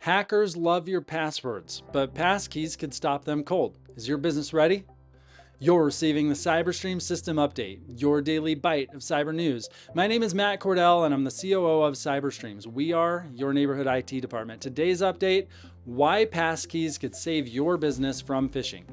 Hackers love your passwords, but passkeys could stop them cold. Is your business ready? You're receiving the CyberStreams System Update, your daily bite of cyber news. My name is Matt Cordell, and I'm the COO of CyberStreams. We are your neighborhood IT department. Today's update: why passkeys could save your business from phishing.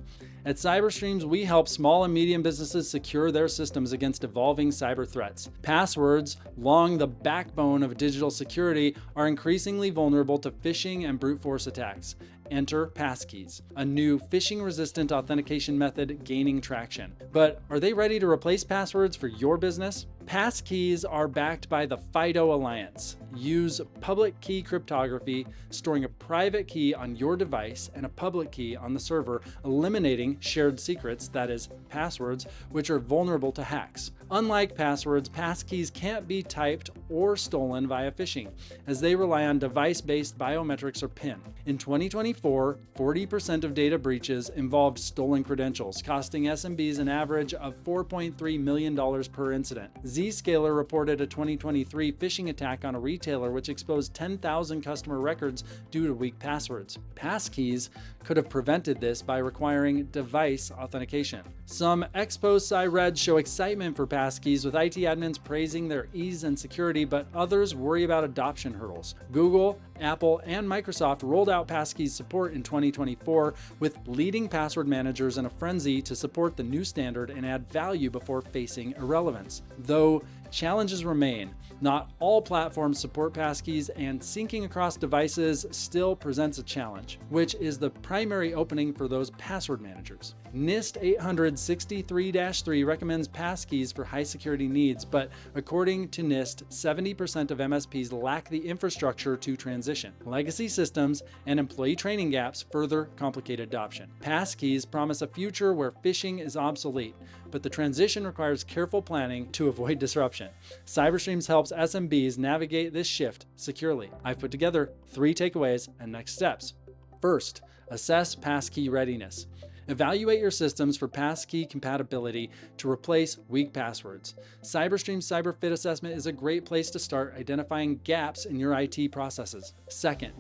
At CyberStreams, we help small and medium businesses secure their systems against evolving cyber threats. Passwords, long the backbone of digital security, are increasingly vulnerable to phishing and brute force attacks. Enter passkeys, a new phishing-resistant authentication method gaining traction. But are they ready to replace passwords for your business? Passkeys are backed by the FIDO Alliance. Use public key cryptography, storing a private key on your device and a public key on the server, eliminating shared secrets, that is, passwords, which are vulnerable to hacks. Unlike passwords, passkeys can't be typed or stolen via phishing, as they rely on device-based biometrics or PIN. In 2024, 40% of data breaches involved stolen credentials, costing SMBs an average of $4.3 million per incident. Zscaler reported a 2023 phishing attack on a retailer which exposed 10,000 customer records due to weak passwords. Passkeys could have prevented this by requiring device authentication. Some ex post I read show excitement for passkeys, with IT admins praising their ease and security, but others worry about adoption hurdles. Google, Apple, and Microsoft rolled out passkeys support in 2024, with leading password managers in a frenzy to support the new standard and add value before facing irrelevance. Though challenges remain, not all platforms support passkeys, and syncing across devices still presents a challenge, which is the primary opening for those password managers. NIST 863-3 recommends passkeys for high security needs, but according to NIST, 70% of MSPs lack the infrastructure to transition. Legacy systems and employee training gaps further complicate adoption. Passkeys promise a future where phishing is obsolete, but the transition requires careful planning to avoid disruption. CyberStreams helps SMBs navigate this shift securely. I've put together 3 takeaways and next steps. First, assess passkey readiness. Evaluate your systems for passkey compatibility to replace weak passwords. CyberStreams Cyber Fit Assessment is a great place to start identifying gaps in your IT processes. Second,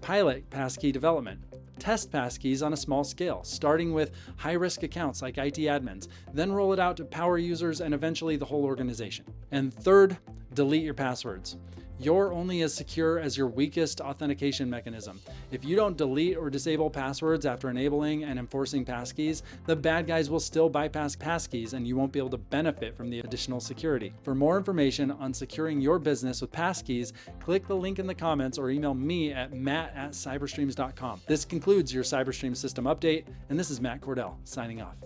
pilot passkey development. Test passkeys on a small scale, starting with high-risk accounts like IT admins, then roll it out to power users and eventually the whole organization. And third, delete your passwords. You're only as secure as your weakest authentication mechanism. If you don't delete or disable passwords after enabling and enforcing passkeys, the bad guys will still bypass passkeys and you won't be able to benefit from the additional security. For more information on securing your business with passkeys, click the link in the comments or email me at matt@cyberstreams.com. This concludes your CyberStreams System Update, and this is Matt Cordell signing off.